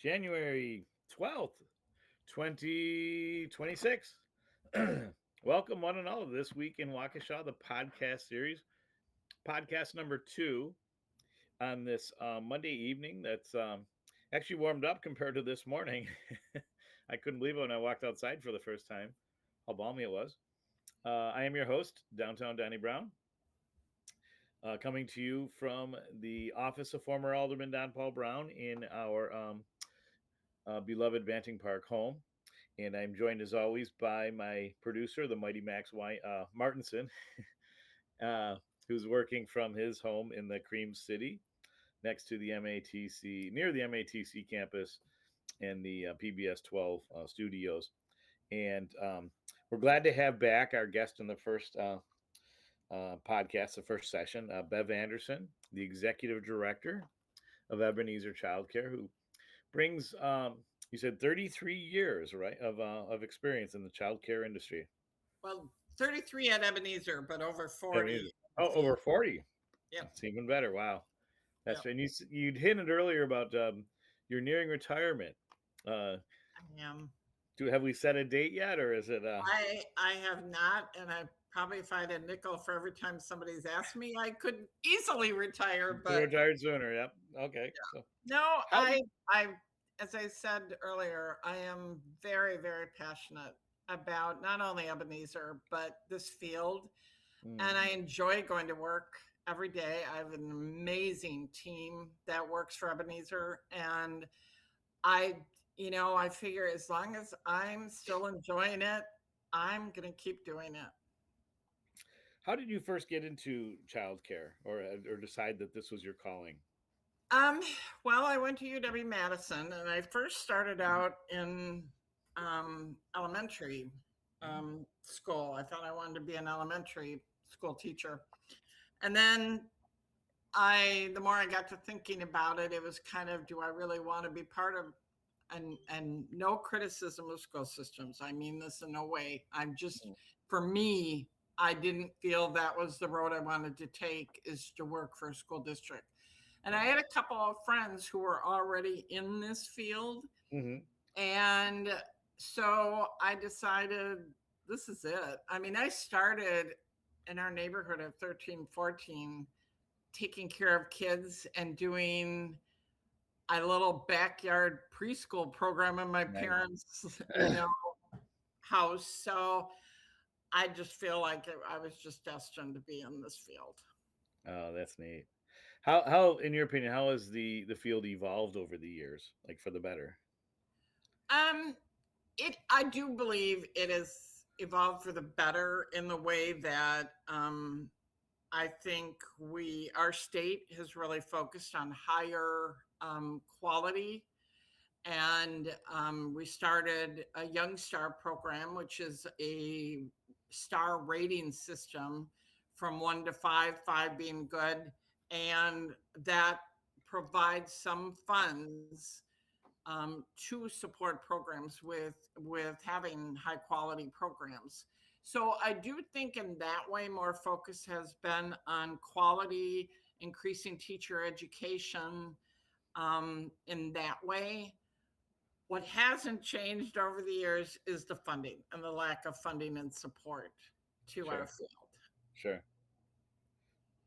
January 12th, 2026. Welcome, one and all, to This Week in Waukesha, the podcast series, podcast number 2 on this Monday evening. That's actually warmed up compared to this morning. I couldn't believe it when I walked outside for the first time, how balmy it was. I am your host, Downtown Donnie Browne, coming to you from the office of former Alderman Don Paul Browne in our beloved Banting Park home. And I'm joined, as always, by my producer, the mighty Max Martinson, who's working from his home in the Cream City, next to the MATC, near the MATC campus and the PBS 12 studios. And we're glad to have back our guest in the first podcast, the first session, Bev Anderson, the executive director of Ebenezer Childcare, who brings you said 33 years, right, of experience in the childcare industry. Well, 33 at Ebenezer, but over 40. Ebenezer. Oh, over 40. Yeah, It's even better. Wow. That's yep. And you'd hinted earlier about you're nearing retirement. I am. Have we set a date yet, or is it? I have not, and I probably, if I had a nickel for every time somebody's asked me, I could easily retire. But retired sooner. Yep. Okay. Yeah. So No, as I said earlier, I am very, very passionate about not only Ebenezer but this field, and I enjoy going to work every day. I have an amazing team that works for Ebenezer, and I figure as long as I'm still enjoying it, I'm going to keep doing it. How did you first get into childcare, or decide that this was your calling? Well, I went to UW-Madison, and I first started out in elementary school. I thought I wanted to be an elementary school teacher. And then the more I got to thinking about it, it was kind of, do I really want to be part of, and no criticism of school systems. I mean this in no way. For me, I didn't feel that was the road I wanted to take, is to work for a school district. And I had a couple of friends who were already in this field. Mm-hmm. And so I decided this is it. I mean, I started in our neighborhood at 13, 14, taking care of kids and doing a little backyard preschool program in my parents' house. So I just feel like I was just destined to be in this field. Oh, that's neat. How, in your opinion, how has the field evolved over the years, like for the better? I do believe it has evolved for the better in the way that I think our state has really focused on higher quality. And we started a Young Star program, which is a star rating system from 1 to 5, 5 being good. And that provides some funds to support programs with having high quality programs. So I do think in that way, more focus has been on quality, increasing teacher education in that way. What hasn't changed over the years is the funding and the lack of funding and support to our field. Sure.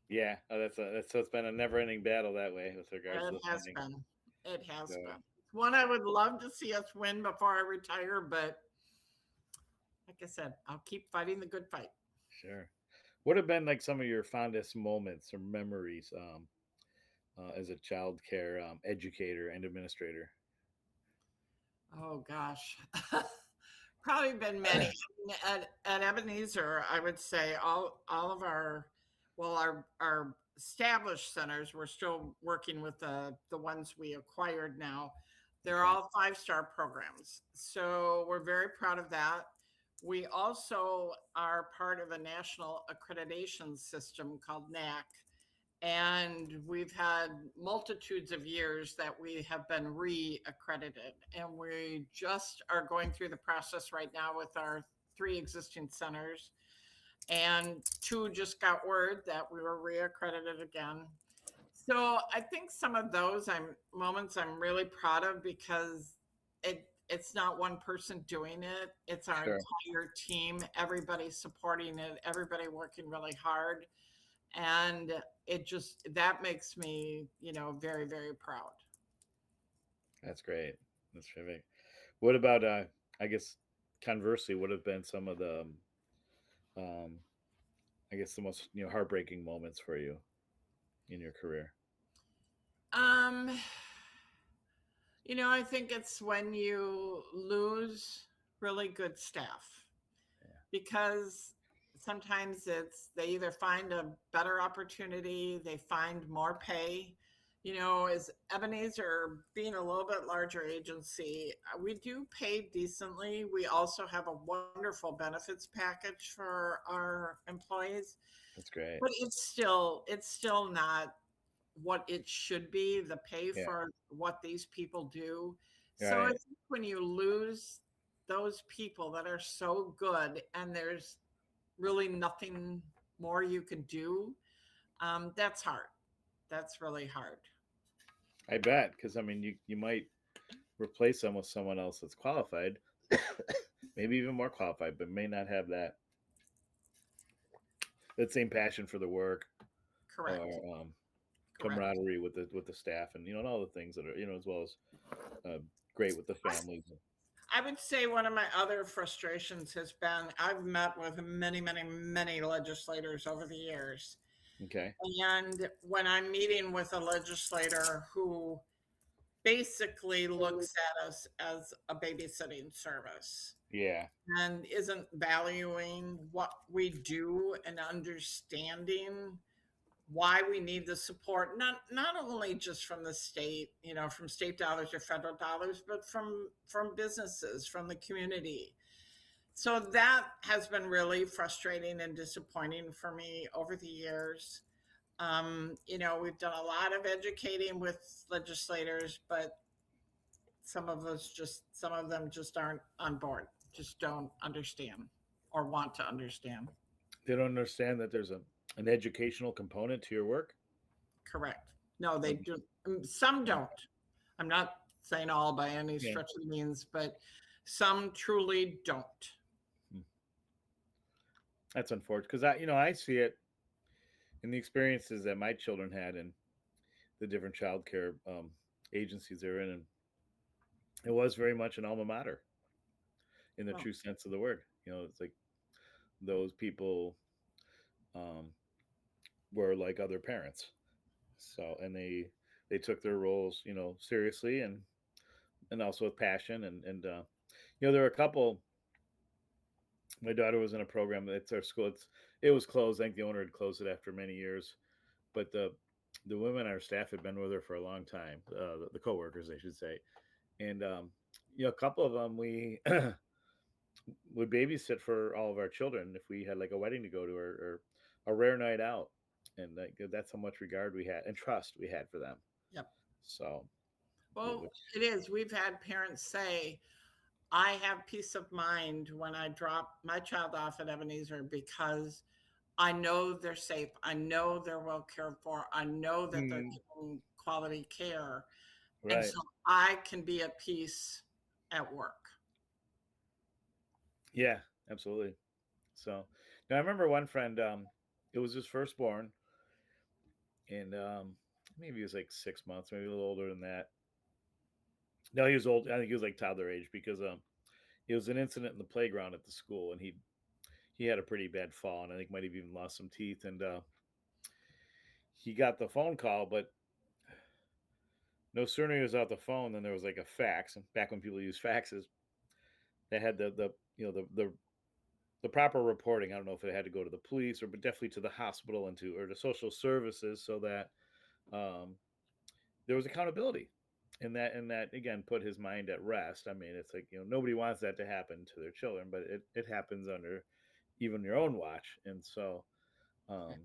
Yeah, so it's been a never-ending battle that way with regards to funding. It has been. One I would love to see us win before I retire, but like I said, I'll keep fighting the good fight. Sure. What have been like some of your fondest moments or memories as a child care educator and administrator? Oh gosh, probably been many. At Ebenezer, I would say all of our established centers, we're still working with the ones we acquired now. They're all 5-star programs. So we're very proud of that. We also are part of a national accreditation system called NAC. And we've had multitudes of years that we have been re-accredited. And we just are going through the process right now with our 3 existing centers. And 2 just got word that we were re-accredited again. So I think some of those moments I'm really proud of because it's not one person doing it. It's our Sure. entire team, everybody supporting it, everybody working really hard. And it just that makes me, very, very proud. That's great. That's terrific. What about I guess conversely, what have been some of the um I guess the most, heartbreaking moments for you in your career? Um, I think it's when you lose really good staff Yeah. because sometimes it's they either find a better opportunity, they find more pay. As Ebenezer being a little bit larger agency, we do pay decently. We also have a wonderful benefits package for our employees, That's great. but it's still not what it should be, the pay Yeah. for what these people do. So I Right. think when you lose those people that are so good and there's really nothing more you can do, that's hard. That's really hard. I bet, because I mean, you might replace them with someone else that's qualified, maybe even more qualified, but may not have that same passion for the work Correct. or Correct. camaraderie with the staff, and and all the things that are as well as uh, great with the I, families. I would say one of my other frustrations has been I've met with many, many, many legislators over the years. Okay. And when I'm meeting with a legislator who basically looks at us as a babysitting service Yeah. and isn't valuing what we do and understanding why we need the support, not only just from the state, from state dollars or federal dollars, but from businesses, from the community. So that has been really frustrating and disappointing for me over the years. We've done a lot of educating with legislators, but some of them just aren't on board, just don't understand or want to understand. They don't understand that there's an educational component to your work. Correct. No, they Like, do. Some don't. I'm not saying all by any yeah. stretch of the means, but some truly don't. Hmm. That's unfortunate because I see it in the experiences that my children had in the different childcare agencies they're in, and it was very much an alma mater in the Well, true sense of the word. It's like those people um, were like other parents. So, and they took their roles, seriously and also with passion and there were a couple. My daughter was in a program. It's our school. It was closed. I think the owner had closed it after many years, but the women on our staff had been with her for a long time. The coworkers, I should say, and a couple of them we would babysit for all of our children if we had like a wedding to go to or a rare night out, and that's how much regard we had and trust we had for them. yep. So, Well, which it is. We've had parents say, I have peace of mind when I drop my child off at Ebenezer because I know they're safe. I know they're well cared for. I know that they're mm, getting quality care. And right, so I can be at peace at work. yeah, absolutely. So now I remember one friend. It was his firstborn, and maybe he was like 6 months, maybe a little older than that. No, he was old. I think he was like toddler age because it was an incident in the playground at the school, and he had a pretty bad fall, and I think might have even lost some teeth. And he got the phone call, but no sooner he was out the phone than there was like a fax. And back when people used faxes, they had the the proper reporting. I don't know if it had to go to the police or, but definitely to the hospital and to or to social services, so that um, there was accountability. And that again put his mind at rest. I mean, it's like nobody wants that to happen to their children, but it happens under even your own watch. And so um,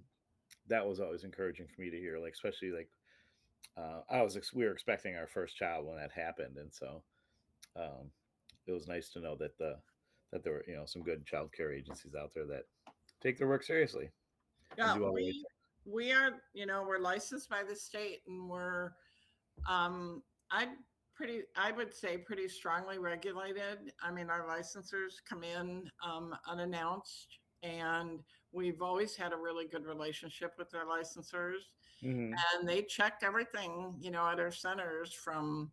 that was always encouraging for me to hear, like especially like we were expecting our first child when that happened, and so um, it was nice to know that there were some good child care agencies out there that take their work seriously and Yeah, do all the right we things. We are, we're licensed by the state, and we're, I I would say pretty strongly regulated. I mean, our licensors come in unannounced, and we've always had a really good relationship with our licensors, Hmm. and they check everything, at our centers, from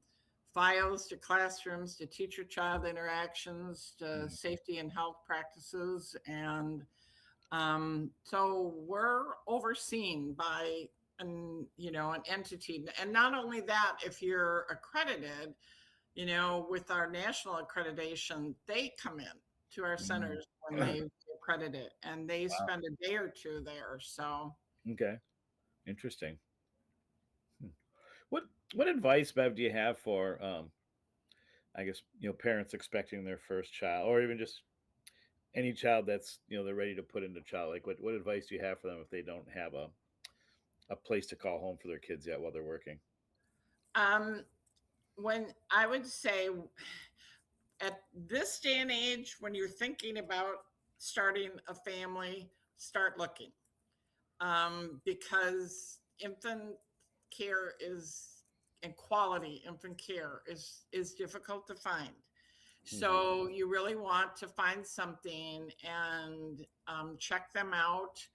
files to classrooms to teacher child interactions to safety and health practices. And so we're overseen by an entity. And not only that, if you're accredited, with our national accreditation, they come in to our Mm. centers when they accredit it, and they Wow. spend a day or two there. So Okay. Interesting. Hmm. What what advice, Bev, do you have for I guess parents expecting their first child, or even just any child that's they're ready to put into child, like what advice do you have for them if they don't have a place to call home for their kids yet while they're working? um, when I would say, at this day and age, when you're thinking about starting a family, start looking, because infant care is and quality infant care is difficult to find. Hmm. So you really want to find something and check them out.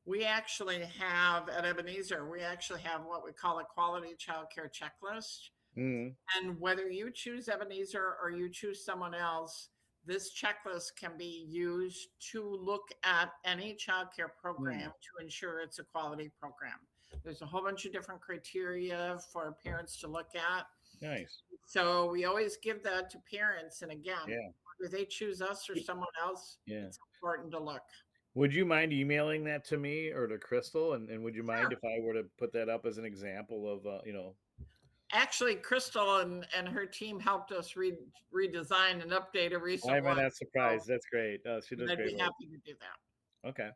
We actually have at Ebenezer, we actually have what we call a quality childcare checklist. Hmm. And whether you choose Ebenezer or you choose someone else, this checklist can be used to look at any childcare Hmm. program to ensure it's a quality program. There's a whole bunch of different criteria for parents to look at. Nice. So we always give that to parents. And again, Yeah. whether they choose us or someone else, Yeah. it's important to look. Would you mind emailing that to me or to Crystal? And would you mind Sure. if I were to put that up as an example of Actually, Crystal and her team helped us redesign and update a why recent am I one. not So surprised? That's great. She does I'd great be work. happy to do that. Okay.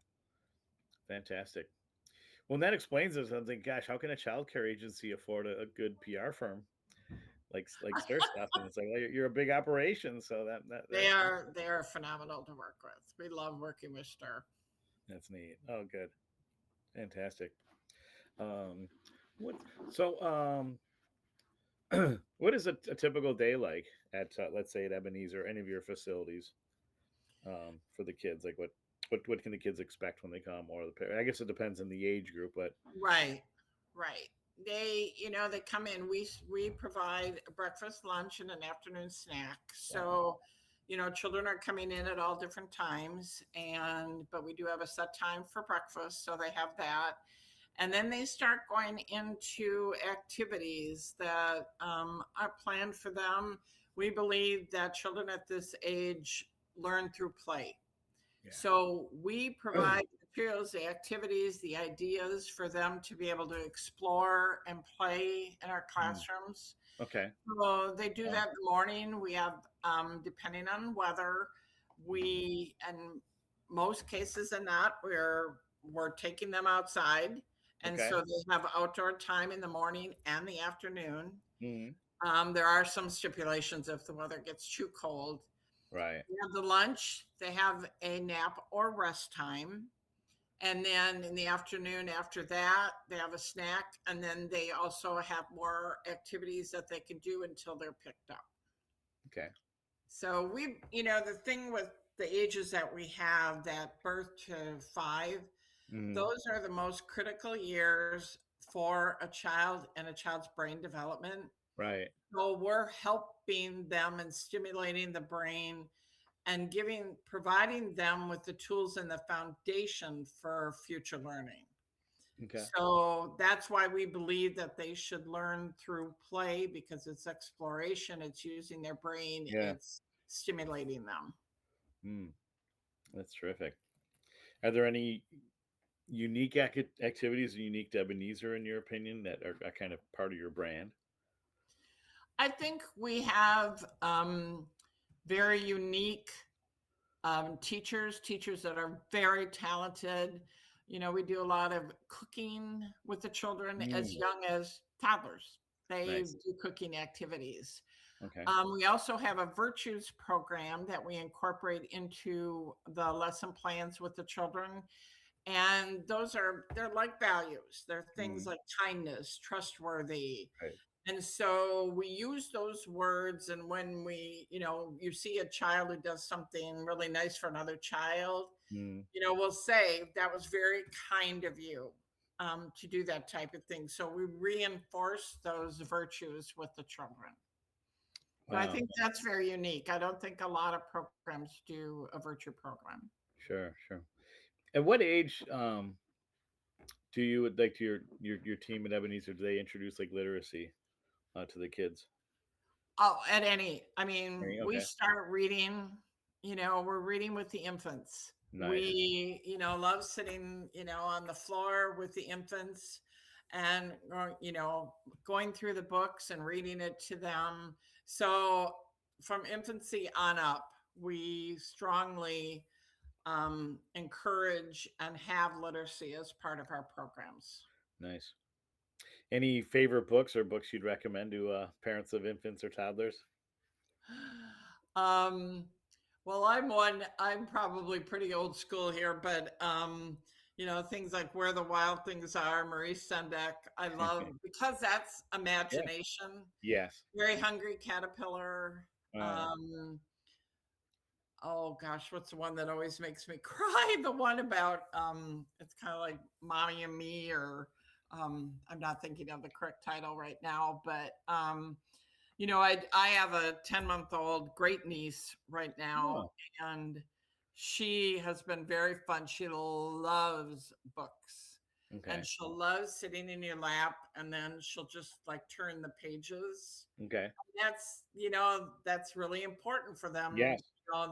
Fantastic. Well, that explains it. I think, gosh, how can a childcare agency afford a good PR firm like Stir Stuff? And it's like, well, you're a big operation, so They are phenomenal to work with. We love working with Stir. that's neat. Oh, good, fantastic. Um, what so what is a typical day like at let's say at Ebenezer or any of your facilities for the kids? Like what can the kids expect when they come, or the parent? I guess it depends on the age group, but Right, right. They come in. We provide a breakfast, lunch, and an afternoon snack. wow, So, children are coming in at all different times, and but we do have a set time for breakfast, so they have that. And then they start going into activities that are planned for them. We believe that children at this age learn through play. So we yeah. provide the materials, the activities, the ideas for them to be able to explore and play in our Mm, classrooms. okay. So they do Wow. that in the morning. We have, depending on weather, we, and most cases are not, we're taking them outside. And Okay. so they have outdoor time in the morning and the afternoon. Hmm. There are some stipulations if the weather gets too cold. Right. They have the lunch, they have a nap or rest time. And then in the afternoon, after that, they have a snack. And then they also have more activities that they can do until they're picked up. Okay. So the thing with the ages that we have, that birth to 5, Hmm. those are the most critical years for a child and a child's brain development. Right. So we're helping them and stimulating the brain and providing them with the tools and the foundation for future learning. Okay. So that's why we believe that they should learn through play, because it's exploration, it's using their brain, Yeah. it's stimulating them. Mm, that's terrific. Are there any unique activities unique to Ebenezer, in your opinion, that are kind of part of your brand? I think we have very unique teachers that are very talented. We do a lot of cooking with the children as Mm, young as toddlers. They nice. do cooking activities. Okay. We also have a virtues program that we incorporate into the lesson plans with the children. And they're like values. They're things Mm, like kindness, trustworthy. right. And so we use those words. And when you see a child who does something really nice for another child, Mm, we'll say that was very kind of you to do that type of thing. So we reinforce those virtues with the children. So I wow. think that's very unique. I don't think a lot of programs do a virtue program. Sure, sure. At what age do you like to your team at Ebenezer? Do they introduce like literacy to the kids? Oh, I mean, we Okay, start reading, we're reading with the infants. nice. We, love sitting, on the floor with the infants and, going through the books and reading it to them. So from infancy on up, we strongly encourage and have literacy as part of our programs. Nice. Any favorite books or books you'd recommend to parents of infants or toddlers? Um, well, I'm probably pretty old school here, but things like Where the Wild Things Are, Maurice Sendak, I love because that's Yeah. imagination. Yes. Very Hungry Caterpillar. Uh, Um, oh gosh, what's the one that always makes me cry? The one about it's kind of like Mommy and Me, or I'm not thinking of the correct title right now, but I have a 10-month-old great niece right now, oh, and she has been very fun. She loves books, and okay. she'll love sitting in your lap, and then she'll just like turn the pages. Okay. That's really important for them. Yes.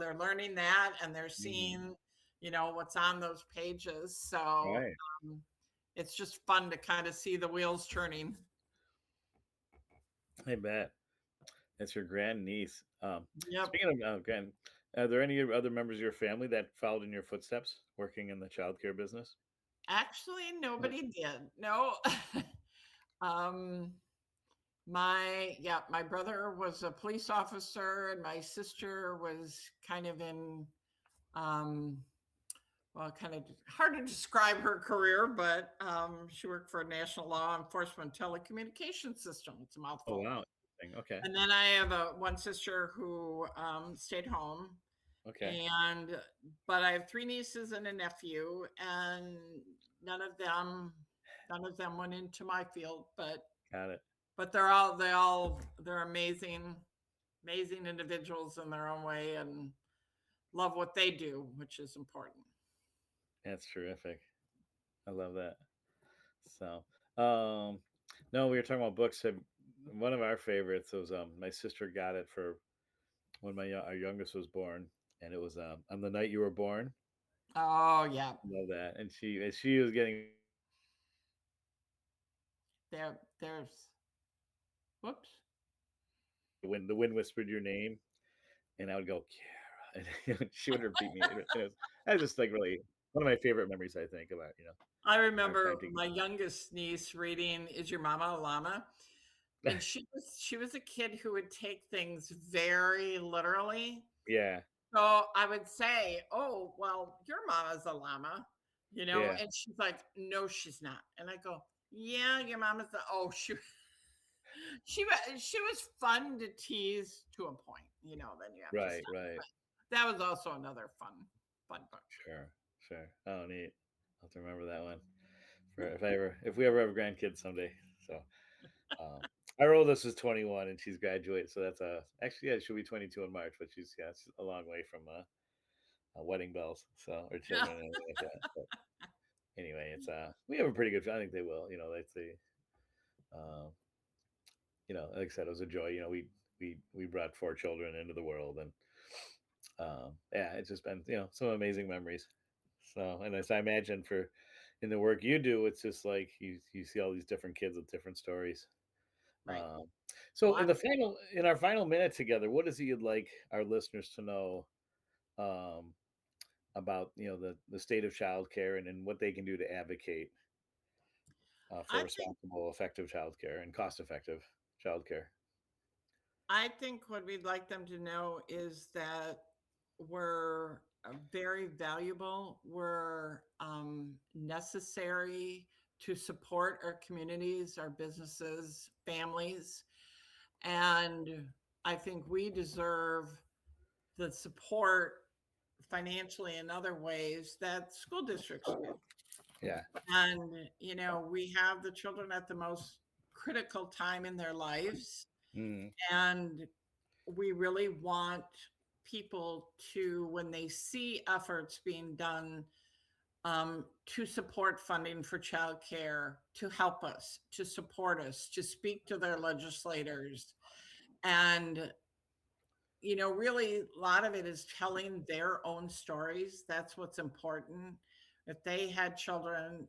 They're learning that, and they're Hmm. seeing, what's on those pages. So Right. um, it's just fun to kind of see the wheels turning. I bet. That's your grandniece. Yep. Speaking of grand, are there any other members of your family that followed in your footsteps working in the childcare business? Actually, Uh, nobody did. No. um my brother was a police officer, and my sister was kind of in um well, kind of hard to describe her career, but she worked for a national law enforcement telecommunication system. It's a Oh mouthful. wow. Interesting. Okay. And then I have a one sister who stayed home, Okay. and but I have three nieces and a nephew, and none of them none of them went into my field, Got it. but they're amazing individuals in their own way, and love what they do, which is important. That's terrific. I love that. So, um, no, we were talking about books. One of our favorites was my sister got it for when our youngest was born, and it was on the night you were born. Oh yeah, Love that. And she was getting there's whoops. when the wind whispered your name, and I would go Kiara, and she would repeat me. That was just like really one of my favorite memories. I think about I our time remember together. my youngest niece reading "Is Your Mama a Llama?" and she was a kid who would take things very literally. Yeah, So I would say, "Oh, well, your mama's a llama," yeah, and she's like, "No, she's not." And I go, "Yeah, your mama's a." Oh, she was fun to tease to a point. Then you have to right, stop. right. But that was also another fun book. Sure, sure. Oh, neat. I'll have to remember that one for if we ever have grandkids someday. So, um, our oldest is 21 and she's graduated, so that's actually yeah, she'll be 22 in March, but she's yeah, it's a long way from wedding bells, so or Yeah, children and anything like that. But anyway, it's we have a pretty good. I think they will. Um, like I said, it was a joy. We brought four children into the world, and yeah, it's just been some amazing memories. So, and as I imagine for in the work you do, it's just like you see all these different kids with different stories. right. Um, Well, so in our final minute together, what is it you'd like our listeners to know um, about the state of childcare and what they can do to advocate for I think responsible, effective childcare and cost effective childcare? I think what we'd like them to know is that we're very valuable, were necessary to support our communities, our businesses, families. And I think we deserve the support financially in other ways that school districts do. Yeah. And, we have the children at the most critical time in their lives. Mm, And we really want people to, when they see efforts being done to support funding for childcare, to help us, to support us, to speak to their legislators. And, really, a lot of it is telling their own stories. That's what's important. If they had children,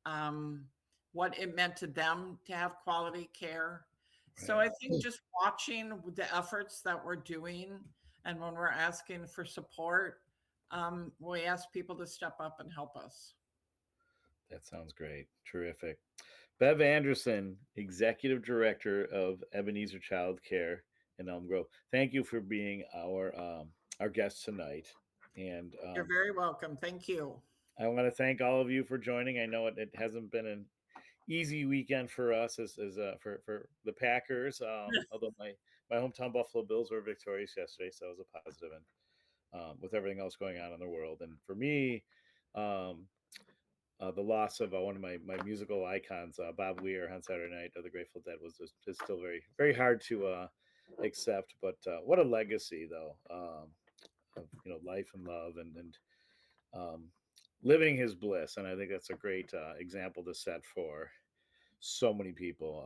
um, what it meant to them to have quality care. So right. I think just watching the efforts that we're doing, and when we're asking for support, we ask people to step up and help us. That sounds great. Terrific. Bev Anderson, Executive Director of Ebenezer Childcare in Elm Grove. Thank you for being our guest tonight. And You're very welcome. Thank you. I want to thank all of you for joining. I know it hasn't been an easy weekend for us for the Packers. Although my hometown Buffalo Bills were victorious yesterday, so it was a positive. And with everything else going on in the world, and for me, um, the loss of one of my musical icons, Bob Weir, on Saturday night of the Grateful Dead is still very very hard to accept. But what a legacy, though, of life and love and um, living his bliss, and I think that's a great example to set for so many people.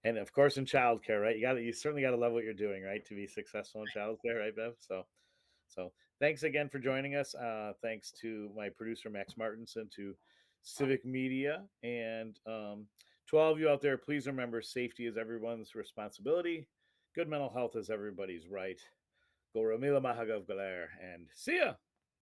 And of course, in childcare, right? You certainly got to love what you're doing, right, to be successful in childcare, right, Bev? So thanks again for joining us. Thanks to my producer, Max Martinson, to Civic Media, and to all of you out there, please remember safety is everyone's responsibility. Good mental health is everybody's right. Go Ramila Mahagav Galer, and see ya.